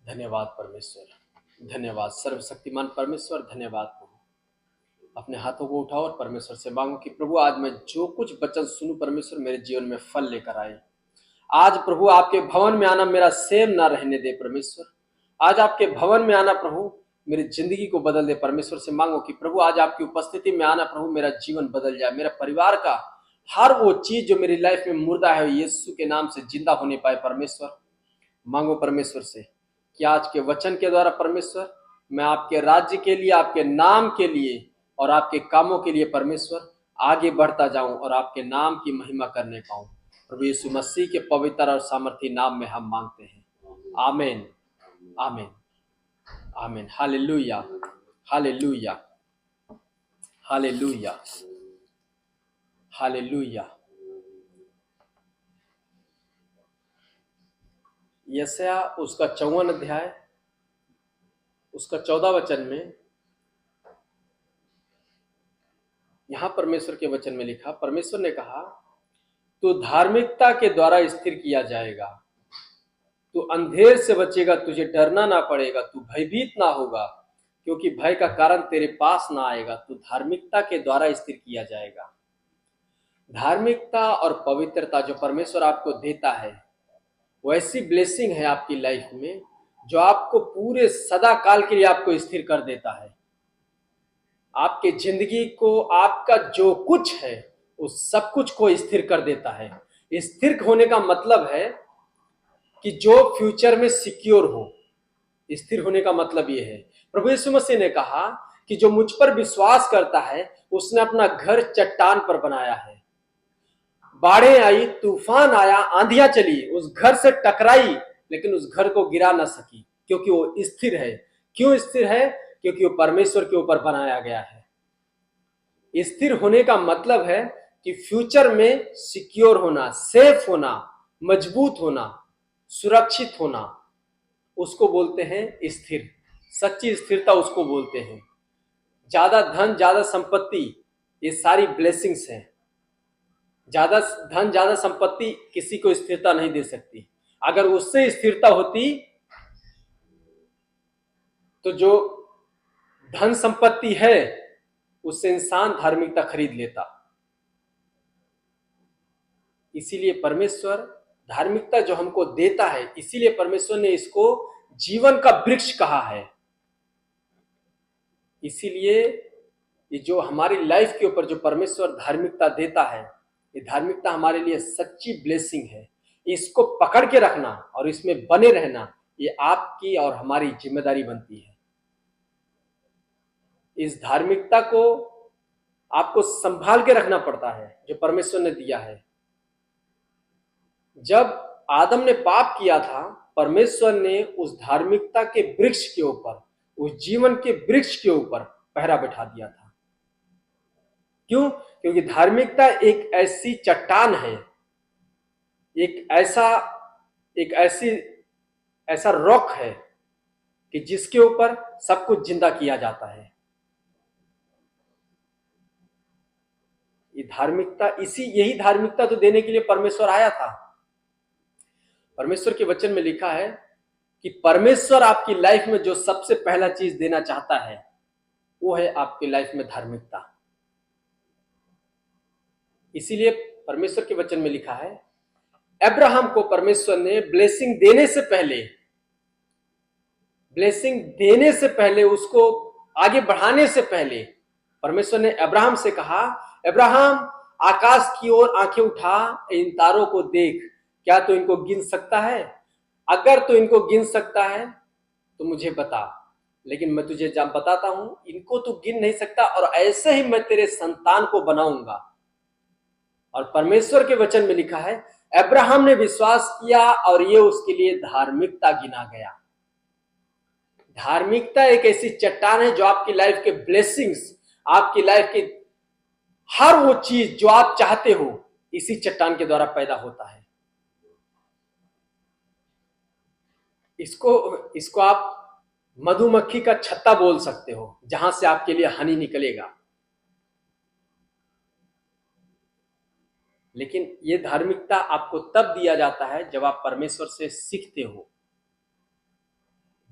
धन्यवाद परमेश्वर, धन्यवाद सर्वशक्तिमान परमेश्वर, धन्यवाद प्रभु। अपने हाथों को उठाओ और परमेश्वर से मांगो कि प्रभु आज मैं जो कुछ वचन सुनूं परमेश्वर मेरे जीवन में फल लेकर आए। आज प्रभु आपके भवन में आना मेरा सेम ना रहने दे परमेश्वर। आज आपके भवन में आना प्रभु मेरी जिंदगी को बदल दे। परमेश्वर से मांगो कि प्रभु आज आपकी उपस्थिति में आना प्रभु मेरा जीवन बदल जाए, मेरा परिवार का हर वो चीज जो मेरी लाइफ में मुर्दा है यीशु के नाम से जिंदा होने पाए। परमेश्वर मांगो परमेश्वर से कि आज के वचन के द्वारा परमेश्वर मैं आपके राज्य के लिए, आपके नाम के लिए और आपके कामों के लिए परमेश्वर आगे बढ़ता जाऊं और आपके नाम की महिमा करने पाऊं। प्रभु यीशु मसीह के पवित्र और सामर्थी नाम में हम मांगते हैं, आमीन, आमीन, आमीन। Hallelujah, hallelujah, hallelujah, hallelujah. यशायाह उसका 54 अध्याय उसका 14 वचन में यहां परमेश्वर के वचन में लिखा, परमेश्वर ने कहा तू धार्मिकता के द्वारा स्थिर किया जाएगा, तू अंधेर से बचेगा, तुझे डरना ना पड़ेगा, तू भयभीत ना होगा क्योंकि भय का कारण तेरे पास ना आएगा। तू धार्मिकता के द्वारा स्थिर किया जाएगा। धार्मिकता और पवित्रता जो परमेश्वर आपको देता है वो ऐसी ब्लेसिंग है आपकी लाइफ में जो आपको पूरे सदा काल के लिए आपको स्थिर कर देता है। आपके जिंदगी को, आपका जो कुछ है उस सब कुछ को स्थिर कर देता है। स्थिर होने का मतलब है कि जो फ्यूचर में सिक्योर हो। स्थिर होने का मतलब यह है, प्रभु यीशु मसीह ने कहा कि जो मुझ पर विश्वास करता है उसने अपना घर चट्टान पर बनाया है। बाढ़ें आई, तूफान आया, आंधियां चली, उस घर से टकराई लेकिन उस घर को गिरा ना सकी क्योंकि वो स्थिर है। क्यों स्थिर है? क्योंकि वो परमेश्वर के ऊपर बनाया गया है। स्थिर होने का मतलब है कि फ्यूचर में सिक्योर होना, सेफ होना, मजबूत होना, सुरक्षित होना, उसको बोलते हैं स्थिर। सच्ची स्थिरता उसको बोलते हैं। ज्यादा धन, ज्यादा संपत्ति, ये सारी ब्लेसिंग्स हैं। ज्यादा धन, ज्यादा संपत्ति किसी को स्थिरता नहीं दे सकती। अगर उससे स्थिरता होती तो जो धन संपत्ति है उससे इंसान धार्मिकता खरीद लेता। इसीलिए परमेश्वर धार्मिकता जो हमको देता है, इसीलिए परमेश्वर ने इसको जीवन का वृक्ष कहा है। इसीलिए ये जो हमारी लाइफ के ऊपर जो परमेश्वर धार्मिकता देता है, ये धार्मिकता हमारे लिए सच्ची ब्लेसिंग है। इसको पकड़ के रखना और इसमें बने रहना ये आपकी और हमारी जिम्मेदारी बनती है। इस धार्मिकता को आपको संभाल के रखना पड़ता है जो परमेश्वर ने दिया है। जब आदम ने पाप किया था, परमेश्वर ने उस धार्मिकता के वृक्ष के ऊपर, उस जीवन के वृक्ष के ऊपर पहरा बैठा दिया था। क्यों? क्योंकि धार्मिकता एक ऐसी चट्टान है, एक ऐसा रॉक है कि जिसके ऊपर सब कुछ जिंदा किया जाता है। ये धार्मिकता, यही धार्मिकता तो देने के लिए परमेश्वर आया था। परमेश्वर के वचन में लिखा है कि परमेश्वर आपकी लाइफ में जो सबसे पहला चीज देना चाहता है वो है आपकी लाइफ में धार्मिकता। इसीलिए परमेश्वर के वचन में लिखा है, अब्राहम को परमेश्वर ने ब्लेसिंग देने से पहले, उसको आगे बढ़ाने से पहले परमेश्वर ने अब्राहम से कहा, अब्राहम आकाश की ओर आंखें उठा, इन तारों को देख, क्या तू इनको गिन सकता है? अगर तू इनको गिन सकता है तो मुझे बता, लेकिन मैं तुझे बताता हूं, इनको तू गिन नहीं सकता और ऐसे ही मैं तेरे संतान को बनाऊंगा। और परमेश्वर के वचन में लिखा है, अब्राहम ने विश्वास किया और ये उसके लिए धार्मिकता गिना गया। धार्मिकता एक ऐसी चट्टान है जो आपकी लाइफ के ब्लेसिंग्स, आपकी लाइफ की हर वो चीज जो आप चाहते हो इसी चट्टान के द्वारा पैदा होता है। इसको आप मधुमक्खी का छत्ता बोल सकते हो, जहां से आपके लिए हनी निकलेगा। लेकिन ये धार्मिकता आपको तब दिया जाता है जब आप परमेश्वर से सीखते हो।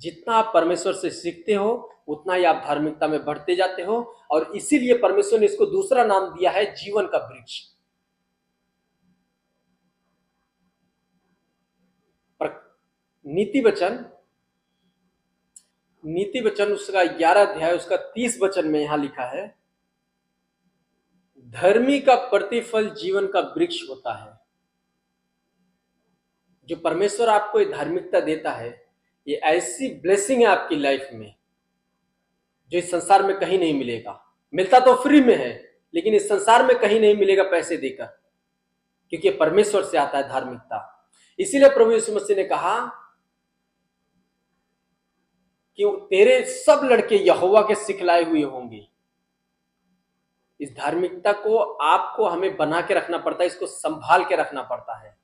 जितना आप परमेश्वर से सीखते हो उतना ही आप धार्मिकता में बढ़ते जाते हो, और इसीलिए परमेश्वर ने इसको दूसरा नाम दिया है जीवन का वृक्ष। पर नीति वचन उसका 11 अध्याय उसका 30 वचन में यहां लिखा है, धर्मी का प्रतिफल जीवन का वृक्ष होता है। जो परमेश्वर आपको ये धार्मिकता देता है, ये ऐसी ब्लेसिंग है आपकी लाइफ में जो इस संसार में कहीं नहीं मिलेगा। मिलता तो फ्री में है, लेकिन इस संसार में कहीं नहीं मिलेगा पैसे देकर, क्योंकि परमेश्वर से आता है धार्मिकता। इसीलिए प्रभु यीशु मसीह ने कहा कि तेरे सब लड़के यहोवा के सिखलाए हुए होंगे। इस धार्मिकता को आपको हमें बना के रखना पड़ता है, इसको संभाल के रखना पड़ता है,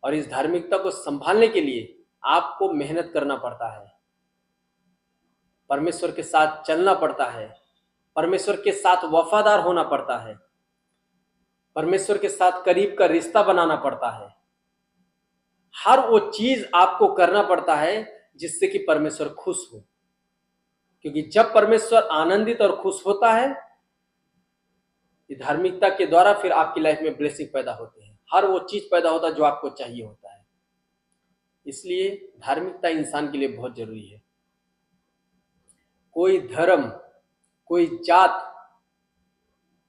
और इस धार्मिकता को संभालने के लिए आपको मेहनत करना पड़ता है, परमेश्वर के साथ चलना पड़ता है, परमेश्वर के साथ वफादार होना पड़ता है, परमेश्वर के साथ करीब का रिश्ता बनाना पड़ता है। हर वो चीज आपको करना पड़ता है जिससे कि परमेश्वर खुश हो, क्योंकि जब परमेश्वर आनंदित और खुश होता है, धार्मिकता के द्वारा फिर आपकी लाइफ में ब्लेसिंग पैदा होते हैं, हर वो चीज पैदा होता है जो आपको चाहिए होता है। इसलिए धार्मिकता इंसान के लिए बहुत जरूरी है। कोई धर्म, कोई जात,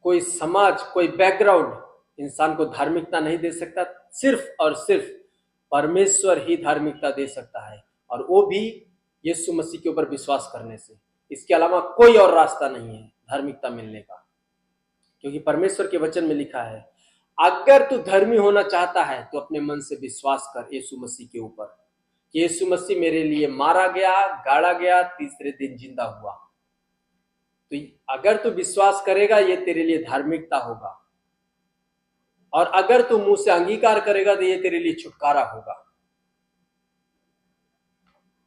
कोई समाज, कोई बैकग्राउंड इंसान को धार्मिकता नहीं दे सकता। सिर्फ और सिर्फ परमेश्वर ही धार्मिकता दे सकता है, और वो भी यीशु मसीह के ऊपर विश्वास करने से। इसके अलावा कोई और रास्ता नहीं है धार्मिकता मिलने का, क्योंकि परमेश्वर के वचन में लिखा है, अगर तू धर्मी होना चाहता है तो अपने मन से विश्वास कर यीशु मसीह के ऊपर, यीशु मसीह मेरे लिए मारा गया, गाड़ा गया, तीसरे दिन जिंदा हुआ। तो अगर तू विश्वास करेगा, ये तेरे लिए धार्मिकता होगा, और अगर तू मुंह से अंगीकार करेगा तो ये तेरे लिए छुटकारा होगा।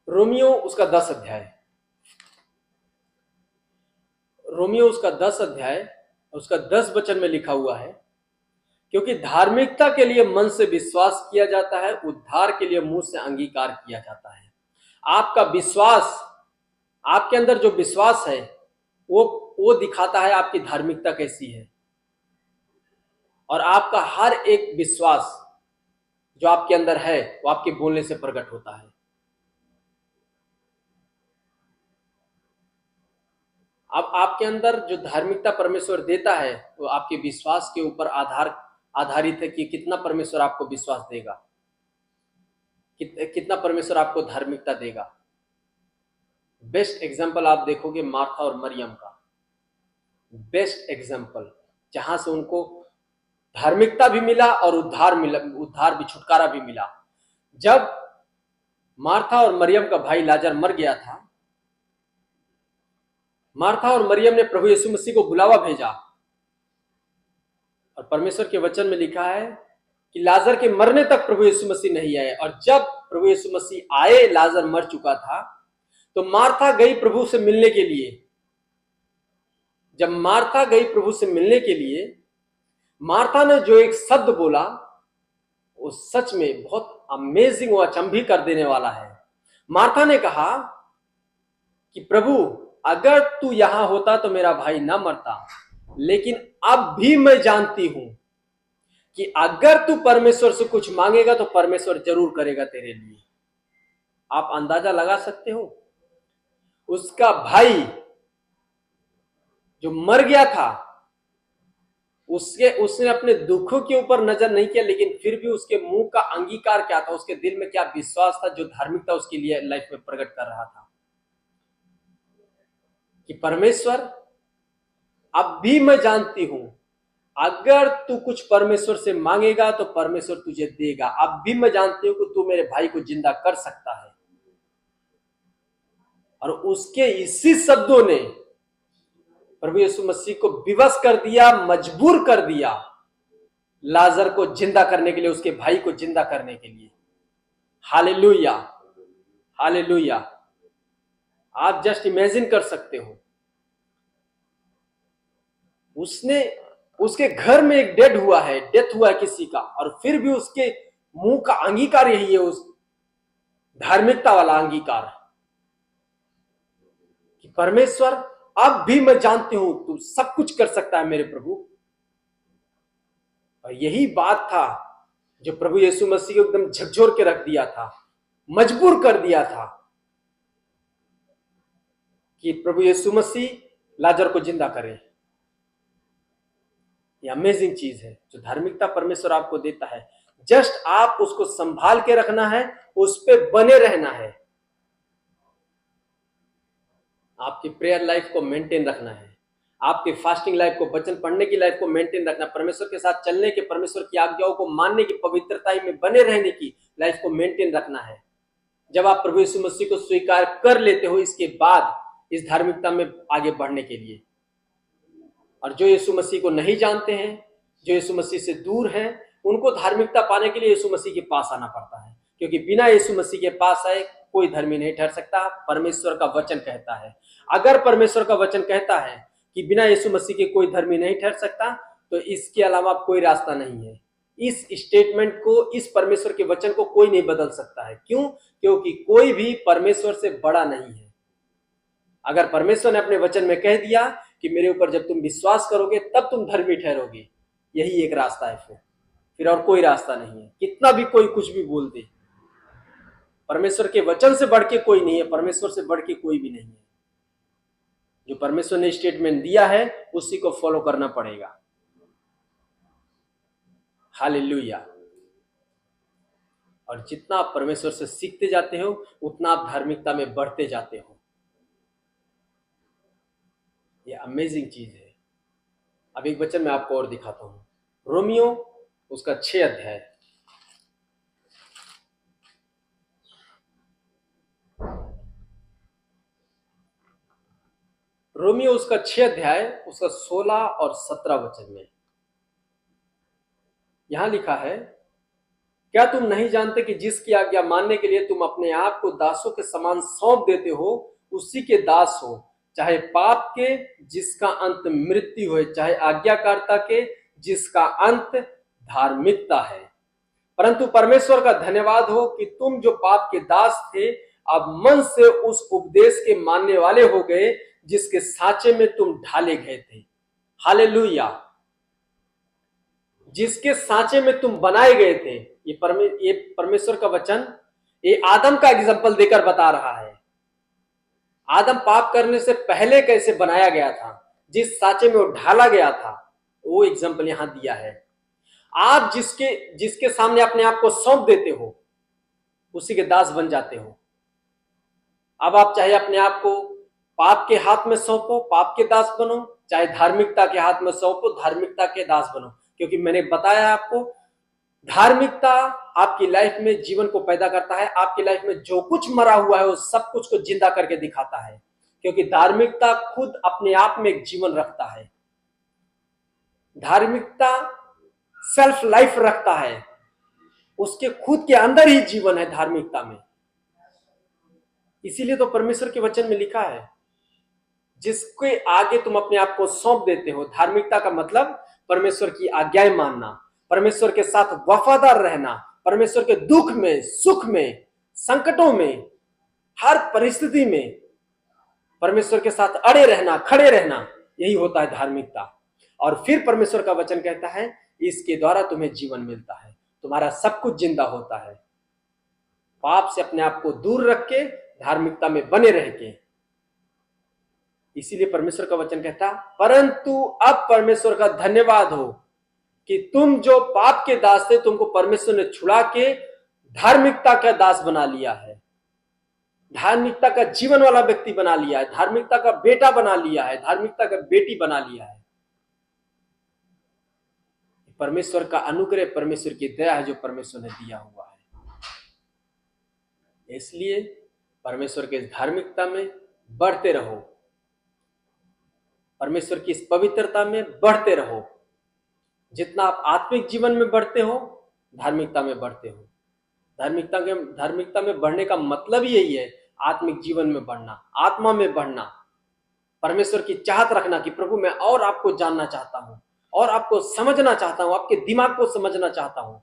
रोमियो उसका 10 अध्याय, रोमियो उसका 10 अध्याय उसका 10 वचन में लिखा हुआ है, क्योंकि धार्मिकता के लिए मन से विश्वास किया जाता है, उद्धार के लिए मुंह से अंगीकार किया जाता है। आपका विश्वास, आपके अंदर जो विश्वास है वो दिखाता है आपकी धार्मिकता कैसी है, और आपका हर एक विश्वास जो आपके अंदर है वो आपके बोलने से प्रकट होता है। अब आपके अंदर जो धार्मिकता परमेश्वर देता है वो आपके विश्वास के ऊपर आधारित है कि कितना परमेश्वर आपको विश्वास देगा, कितना परमेश्वर आपको धार्मिकता देगा। बेस्ट एग्जांपल आप देखोगे मार्था और मरियम का, बेस्ट एग्जांपल, जहां से उनको धार्मिकता भी मिला और उद्धार भी, छुटकारा भी मिला। जब मार्था और मरियम का भाई लाजर मर गया था, मार्था और मरियम ने प्रभु यीशु मसीह को बुलावा भेजा, और परमेश्वर के वचन में लिखा है कि लाजर के मरने तक प्रभु यीशु मसीह नहीं आए, और जब प्रभु यीशु मसीह आए, लाजर मर चुका था, तो मार्था गई प्रभु से मिलने के लिए। जब मार्था गई प्रभु से मिलने के लिए, मार्था ने जो एक शब्द बोला वो सच में बहुत अमेजिंग, वो अचंभी कर देने वाला है। मार्था ने कहा कि प्रभु, अगर तू यहां होता तो मेरा भाई ना मरता, लेकिन अब भी मैं जानती हूं कि अगर तू परमेश्वर से कुछ मांगेगा तो परमेश्वर जरूर करेगा तेरे लिए। आप अंदाजा लगा सकते हो, उसका भाई जो मर गया था, उसने अपने दुखों के ऊपर नजर नहीं किया, लेकिन फिर भी उसके मुंह का अंगीकार क्या था, उसके दिल में क्या विश्वास था, जो धार्मिकता उसके लिए लाइफ में प्रकट कर रहा था कि परमेश्वर, अब भी मैं जानती हूं अगर तू कुछ परमेश्वर से मांगेगा तो परमेश्वर तुझे देगा। अब भी मैं जानती हूं कि तू मेरे भाई को जिंदा कर सकता है। और उसके इसी शब्दों ने प्रभु यीशु मसीह को विवश कर दिया, मजबूर कर दिया लाजर को जिंदा करने के लिए, उसके भाई को जिंदा करने के लिए। Hallelujah, hallelujah. आप जस्ट इमेजिन कर सकते हो, उसके घर में एक डेथ हुआ है किसी का, और फिर भी उसके मुंह का अंगीकार यही है धार्मिकता वाला अंगीकार कि परमेश्वर अब भी मैं जानती हूं तू सब कुछ कर सकता है मेरे प्रभु। और यही बात था जो प्रभु यीशु मसीह को एकदम झकझोर के रख दिया था, मजबूर कर दिया था कि प्रभु यीशु मसीह लाजर को जिंदा करे। ये अमेजिंग चीज है जो धार्मिकता परमेश्वर आपको देता है। जस्ट आप उसको संभाल के रखना है, उस पे बने रहना है, आपकी प्रेयर लाइफ को मेंटेन रखना है, आपके फास्टिंग लाइफ को, वचन पढ़ने की लाइफ को मेंटेन रखना, परमेश्वर के साथ चलने के, परमेश्वर की आज्ञाओं को मानने की, पवित्रता में बने रहने की लाइफ को मेंटेन रखना है। जब आप प्रभु यीशु मसीह को स्वीकार कर लेते हो इसके बाद इस धार्मिकता में आगे बढ़ने के लिए। और जो यीशु मसीह को नहीं जानते हैं, जो यीशु मसीह से दूर हैं, उनको धार्मिकता पाने के लिए यीशु मसीह के पास आना पड़ता है, क्योंकि बिना यीशु मसीह के पास आए कोई धर्मी नहीं ठहर सकता। परमेश्वर का वचन कहता है, अगर परमेश्वर का वचन कहता है कि बिना यीशु मसीह के कोई धर्मी नहीं ठहर सकता, तो इसके अलावा कोई रास्ता नहीं है। इस स्टेटमेंट को, इस परमेश्वर के वचन को कोई नहीं बदल सकता है। क्यों? क्योंकि कोई भी परमेश्वर से बड़ा नहीं है। अगर परमेश्वर ने अपने वचन में कह दिया कि मेरे ऊपर जब तुम विश्वास करोगे तब तुम धर्मी ठहरोगे, यही एक रास्ता है, फिर और कोई रास्ता नहीं है। कितना भी कोई कुछ भी बोल दे, परमेश्वर के वचन से बढ़ के कोई नहीं है, परमेश्वर से बढ़ के कोई भी नहीं है। जो परमेश्वर ने स्टेटमेंट दिया है उसी को फॉलो करना पड़ेगा। हालेलुया। और जितना आप परमेश्वर से सीखते जाते हो उतना आप धार्मिकता में बढ़ते जाते हो। ये अमेजिंग चीज है। अब एक वचन मैं आपको और दिखाता हूं, रोमियो उसका 6 अध्याय। रोमियो उसका 6 अध्याय, उसका 16 और 17 वचन में यहां लिखा है, क्या तुम नहीं जानते कि जिसकी आज्ञा मानने के लिए तुम अपने आप को दासों के समान सौंप देते हो उसी के दास हो, चाहे पाप के जिसका अंत मृत्यु हो, चाहे आज्ञाकारिता के जिसका अंत धार्मिकता है। परंतु परमेश्वर का धन्यवाद हो कि तुम जो पाप के दास थे अब मन से उस उपदेश के मानने वाले हो गए जिसके साँचे में तुम ढाले गए थे। हालेलुया। जिसके साँचे में तुम बनाए गए थे। ये परमेश्वर का वचन ये आदम का एग्जाम्पल देकर बता रहा है। आदम पाप करने से पहले कैसे बनाया गया था, जिस साँचे में वो ढाला गया था, वो एग्जाम्पल यहां दिया है। आप जिसके सामने अपने आप को सौंप देते हो उसी के दास बन जाते हो। अब आप चाहे अपने आप को पाप के हाथ में सौंपो, पाप के दास बनो, चाहे धार्मिकता के हाथ में सौंपो, धार्मिकता के दास बनो। क्योंकि मैंने बताया आपको, धार्मिकता आपकी लाइफ में जीवन को पैदा करता है। आपकी लाइफ में जो कुछ मरा हुआ है वो सब कुछ को जिंदा करके दिखाता है, क्योंकि धार्मिकता खुद अपने आप में एक जीवन रखता है। धार्मिकता सेल्फ लाइफ रखता है, उसके खुद के अंदर ही जीवन है धार्मिकता में। इसीलिए तो परमेश्वर के वचन में लिखा है, जिसके आगे तुम अपने आप को सौंप देते हो। धार्मिकता का मतलब परमेश्वर की आज्ञाएं मानना, परमेश्वर के साथ वफादार रहना, परमेश्वर के दुख में, सुख में, संकटों में, हर परिस्थिति में परमेश्वर के साथ अड़े रहना, खड़े रहना, यही होता है धार्मिकता। और फिर परमेश्वर का वचन कहता है, इसके द्वारा तुम्हें जीवन मिलता है, तुम्हारा सब कुछ जिंदा होता है। पाप से अपने आप को दूर रख के धार्मिकता में बने रह के। इसीलिए परमेश्वर का वचन कहता, परंतु अब परमेश्वर का धन्यवाद हो कि तुम जो पाप के दास थे तुमको परमेश्वर ने छुड़ा के धार्मिकता का दास बना लिया है, धार्मिकता का जीवन वाला व्यक्ति बना लिया है, धार्मिकता का बेटा बना लिया है, धार्मिकता का बेटी बना लिया है। परमेश्वर का अनुग्रह, परमेश्वर की दया है जो परमेश्वर ने दिया हुआ है। इसलिए परमेश्वर के धार्मिकता में बढ़ते रहो, परमेश्वर की इस पवित्रता में बढ़ते रहो। जितना आप आत्मिक जीवन में बढ़ते हो, धार्मिकता में बढ़ते हो। धार्मिकता में बढ़ने का मतलब ही यही है, आत्मिक जीवन में बढ़ना, आत्मा में बढ़ना, परमेश्वर की चाहत रखना कि प्रभु मैं और आपको जानना चाहता हूं, और आपको समझना चाहता हूं, आपके दिमाग को समझना चाहता हूं।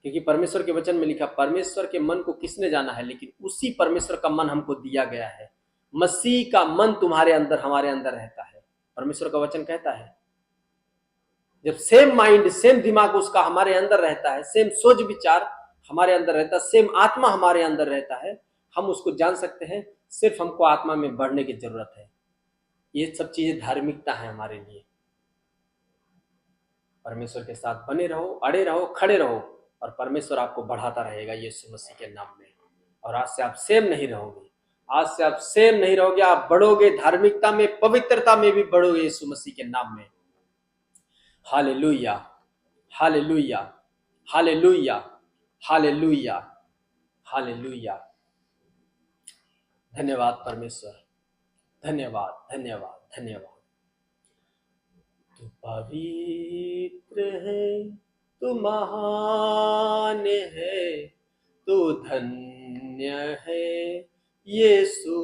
क्योंकि परमेश्वर के वचन में लिखा, परमेश्वर के मन को किसने जाना है, लेकिन उसी परमेश्वर का मन हमको दिया गया है। मसीह का मन तुम्हारे अंदर, हमारे अंदर रहता है। परमेश्वर का वचन कहता है जब सेम माइंड, सेम दिमाग उसका हमारे अंदर रहता है, सेम सोच विचार हमारे अंदर रहता है, सेम आत्मा हमारे अंदर रहता है, हम उसको जान सकते हैं। सिर्फ हमको आत्मा में बढ़ने की जरूरत है। ये सब चीजें धार्मिकता है हमारे लिए। परमेश्वर के साथ बने रहो, अड़े रहो, खड़े रहो, और परमेश्वर आपको बढ़ाता रहेगा यीशु मसीह के नाम में। और आज से आप सेम नहीं रहोगे, आज से आप सेम नहीं रहोगे, आप बढ़ोगे धार्मिकता में, पवित्रता में भी बढ़ोगे यीशु मसीह के नाम में। Hallelujah, hallelujah, hallelujah, hallelujah, hallelujah. धन्यवाद परमेश्वर, धन्यवाद, धन्यवाद, धन्यवाद। तू पवित्र है, तू महान है, तू धन्य है यीशु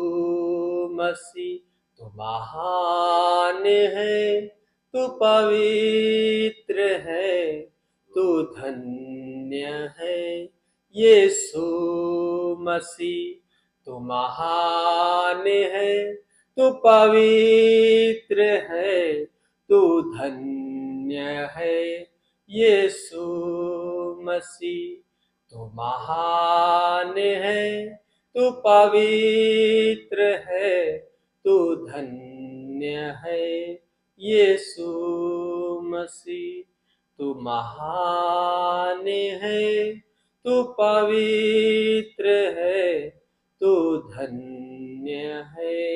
मसीह। तू महान है, तू पवित्र है, तू धन्य है यीशु मसीह। तू महान है, तू पवित्र है, तू धन्य है यीशु मसीह। तू महान है, तू पवित्र है, तू धन्य है यीशु मसीह। तू महान है, तू पवित्र है, तू धन्य है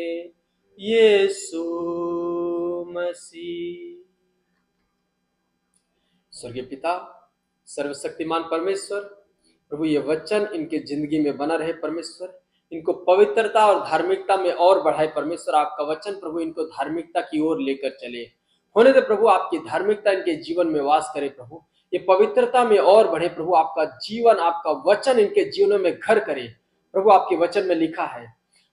यीशु मसीह। स्वर्गीय पिता, सर्वशक्तिमान परमेश्वर, प्रभु ये वचन इनके जिंदगी में बना रहे परमेश्वर, इनको पवित्रता और धार्मिकता में और बढ़ाए परमेश्वर। आपका वचन प्रभु इनको धार्मिकता की ओर लेकर चले। होने दे प्रभु, आपकी धार्मिकता इनके जीवन में वास करे प्रभु, ये पवित्रता में और बढ़े प्रभु। आपका जीवन, आपका वचन इनके जीवनों में घर करे प्रभु। आपके वचन में लिखा है,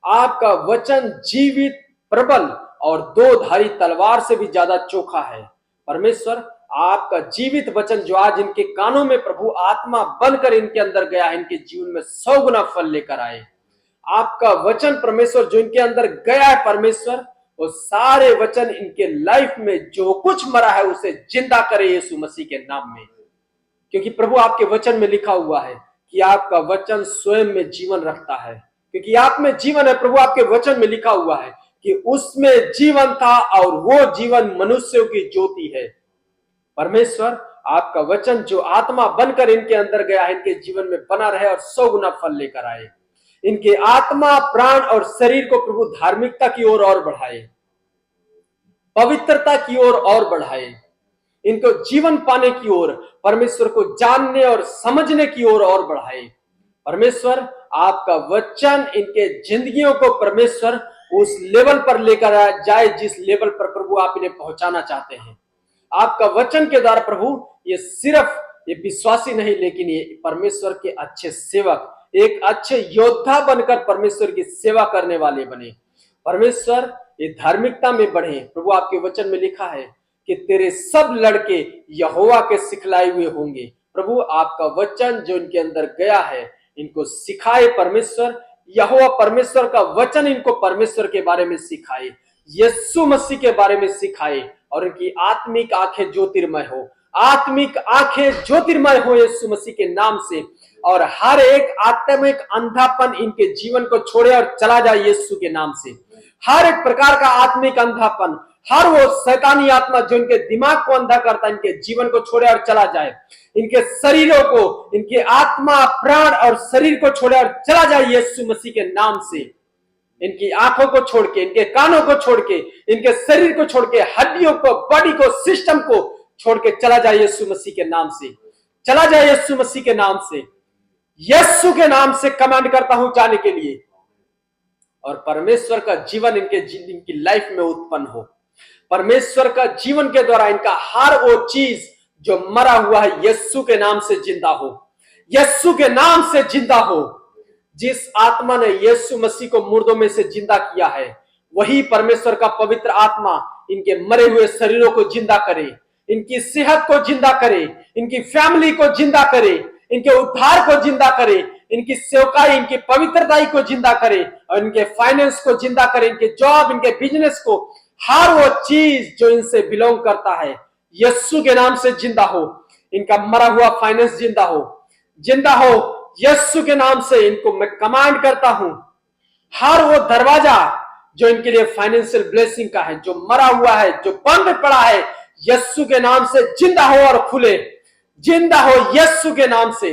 आपका वचन जीवित, प्रबल और दो धारी तलवार से भी ज्यादा चोखा है परमेश्वर। आपका जीवित वचन जो आज इनके कानों में प्रभु आत्मा बनकर इनके अंदर गया है, इनके जीवन में 100 गुना फल लेकर आए। आपका वचन परमेश्वर जो इनके अंदर गया है परमेश्वर, वो सारे वचन इनके लाइफ में जो कुछ मरा है उसे जिंदा करे यीशु मसीह के नाम में। क्योंकि प्रभु आपके वचन में लिखा हुआ है कि आपका वचन स्वयं में जीवन रखता है, क्योंकि आप में जीवन है प्रभु। आपके वचन में लिखा हुआ है कि उसमें जीवन था और वो जीवन मनुष्यों की ज्योति है परमेश्वर। आपका वचन जो आत्मा बनकर इनके अंदर गया है, इनके जीवन में बना रहे और 100 गुना फल लेकर आए। इनके आत्मा, प्राण और शरीर को प्रभु धार्मिकता की ओर और बढ़ाए, पवित्रता की ओर और बढ़ाए, इनको जीवन पाने की ओर, परमेश्वर को जानने और समझने की ओर और बढ़ाए परमेश्वर। आपका वचन इनके जिंदगियों को परमेश्वर उस लेवल पर लेकर जाए जिस लेवल पर प्रभु आप इन्हें पहुंचाना चाहते हैं। आपका वचन के द्वारा प्रभु ये सिर्फ ये विश्वासी नहीं, लेकिन ये परमेश्वर के अच्छे सेवक, एक अच्छे योद्धा बनकर परमेश्वर की सेवा करने वाले बने परमेश्वर। ये धार्मिकता में बढ़े प्रभु। आपके वचन में लिखा है कि तेरे सब लड़के यहोवा के सिखलाए हुए होंगे प्रभु। आपका वचन जो इनके अंदर गया है इनको सिखाए परमेश्वर। यहोवा परमेश्वर का वचन इनको परमेश्वर के बारे में सिखाए, यीशु मसीह के बारे में सिखाए, और इनकी आत्मिक आंखें ज्योतिर्मय हो, आत्मिक आंखें ज्योतिर्मय हो यीशु मसीह के नाम से। और हर एक आत्मिक अंधापन इनके जीवन को छोड़े और चला जाए यीशु के नाम से। हर एक प्रकार का आत्मिक अंधापन, हर वो शैतानी आत्मा जो इनके दिमाग को अंधा करता है, इनके जीवन को छोड़े और चला जाए। इनके शरीरों को, इनके आत्मा, प्राण और शरीर को छोड़े और चला जाए यीशु मसीह के नाम से। इनकी आंखों को छोड़ के, इनके कानों को छोड़ के, इनके शरीर को छोड़ के, हड्डियों को, बॉडी को, सिस्टम को छोड़ के चला जाए यीशु मसीह के नाम से। चला जाए यीशु मसीह के नाम से। यीशु के नाम से कमांड करता हूं जाने के लिए, और परमेश्वर का जीवन इनकी लाइफ में उत्पन्न हो। परमेश्वर का जीवन के द्वारा इनका हर वो चीज जो मरा हुआ है यीशु के नाम से जिंदा हो, यीशु के नाम से जिंदा हो। जिस आत्मा ने यीशु मसीह को मुर्दों में से जिंदा किया है, वही परमेश्वर का पवित्र आत्मा इनके मरे हुए शरीरों को जिंदा करे, इनकी सेहत को जिंदा करे, इनकी फैमिली को जिंदा करे, इनके उद्धार को जिंदा करे, इनकी सेवकाई, इनकी पवित्रताई को जिंदा करे, और इनके फाइनेंस को जिंदा करे, इनके जॉब, इनके बिजनेस को, हर वो चीज जो इनसे बिलोंग करता है यीशु के नाम से जिंदा हो। इनका मरा हुआ फाइनेंस जिंदा हो, जिंदा हो यीशु के नाम से। इनको मैं कमांड करता हूं, हर वो दरवाजा जो इनके लिए फाइनेंशियल ब्लेसिंग का है, जो मरा हुआ है, जो बंद पड़ा है, यीशु के नाम से जिंदा हो और खुले, जिंदा हो यीशु के नाम से।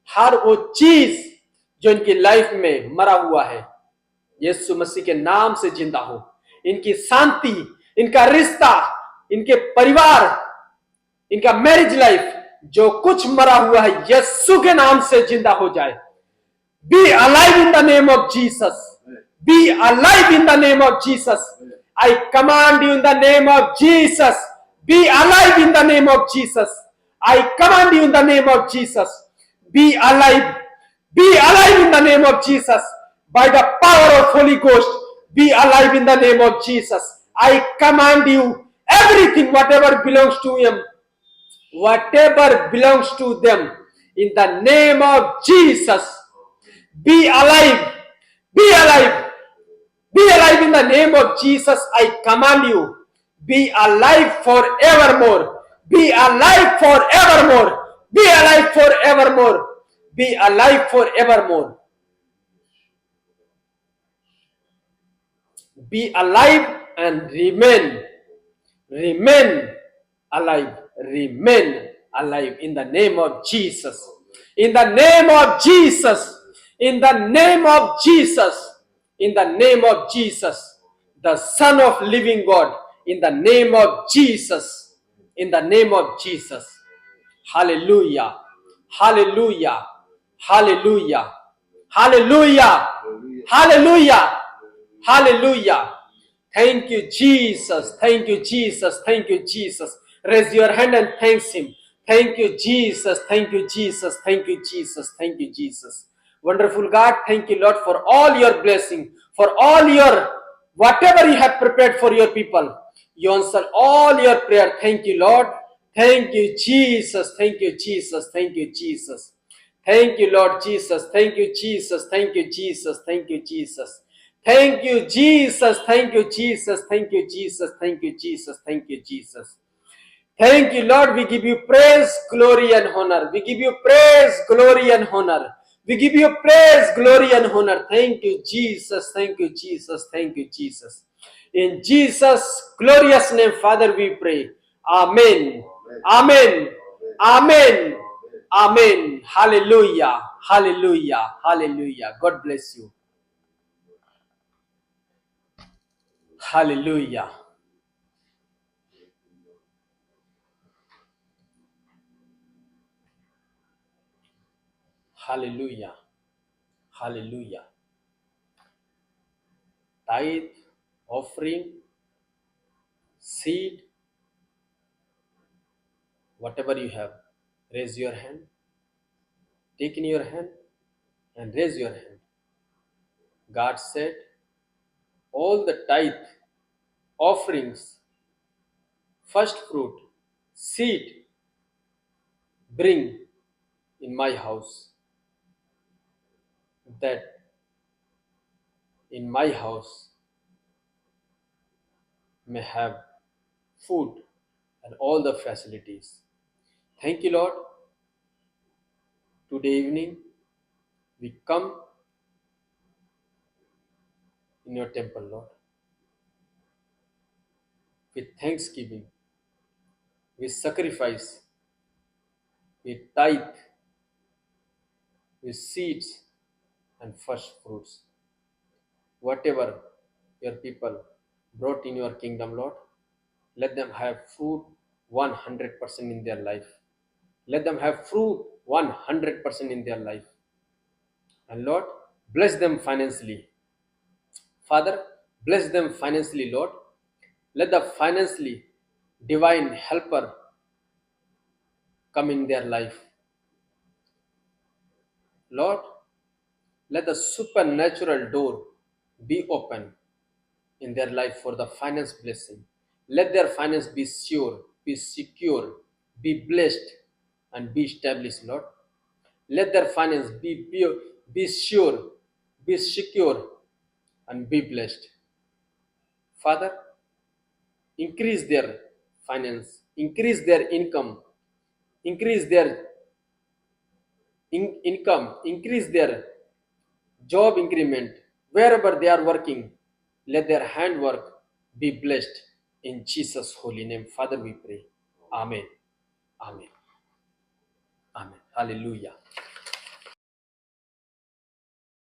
हर वो चीज जो इनकी लाइफ में मरा हुआ है यीशु मसीह के नाम से जिंदा हो। इनकी शांति, इनका रिश्ता, इनके परिवार, इनका मैरिज लाइफ, जो कुछ मरा हुआ है यीशु के नाम से जिंदा हो जाए। Be alive in the name of Jesus. Be alive in the name of Jesus. I command you in the name of Jesus. Be alive in the name of Jesus. I command you in the name of Jesus. Be alive. Be alive in the name of Jesus. By the power of Holy Ghost. Be alive in the name of Jesus. I command you everything, whatever belongs to him, whatever belongs to them, in the name of Jesus. Be alive. Be alive. Be alive in the name of Jesus. I command you. Be alive forevermore. Be alive forevermore. Be alive forevermore. Be alive forevermore. Be alive and remain. Remain alive. Remain alive in the name of Jesus. In the name of Jesus. In the name of Jesus, in the name of Jesus, the Son of living God, in the name of Jesus, in the name of Jesus. Hallelujah, hallelujah, hallelujah, hallelujah, hallelujah, hallelujah. Thank you, Jesus. Thank you, Jesus. Thank you, Jesus. Raise your hand and thanks him. Thank you, Jesus. Thank you, Jesus. Thank you, Jesus. Thank you, Jesus. Wonderful God, thank you, Lord, for all your blessing, for all your whatever you have prepared for your people. You answer all your prayer. Thank you, Lord. Thank you, Jesus. Thank you, Jesus. Thank you, Jesus. Thank you, Lord Jesus. Thank you, Jesus. Thank you, Jesus. Thank you, Jesus. Thank you, Jesus. Thank you, Jesus. Thank you, Jesus. Thank you, Jesus. Thank you, Jesus. Thank you, Lord. We give you praise, glory, and honor. We give you praise, glory, and honor. We give you praise, glory, and honor. Thank you, Jesus. Thank you, Jesus. Thank you, Jesus. In Jesus' glorious name, Father, we pray. Amen. Amen. Amen. Amen. Hallelujah. Hallelujah. Hallelujah. God bless you. Hallelujah. Hallelujah. Hallelujah. Tithe, offering, seed, whatever you have, raise your hand. Take in your hand and raise your hand. God said, all the tithe, offerings, first fruit, seed, bring in my house, that in my house may have food and all the facilities. Thank you, Lord. Today evening, we come in your temple, Lord, with thanksgiving, with sacrifice, with tithe, with seeds and first fruits. Whatever your people brought in your kingdom, Lord, let them have fruit 100% in their life. Let them have fruit 100% in their life. And Lord, bless them financially. Father, bless them financially, Lord. Let the financially divine helper come in their life. Lord, let the supernatural door be open in their life for the finance blessing. Let their finance be sure, be secure, be blessed, and be established, Lord. Let their finance be pure, be sure, be secure, and be blessed. Father, increase their finance, increase their income, increase their income, increase their job increment. Wherever they are working, let their handwork be blessed. In Jesus' holy name, Father, we pray. Amen. Amen. Amen. Hallelujah.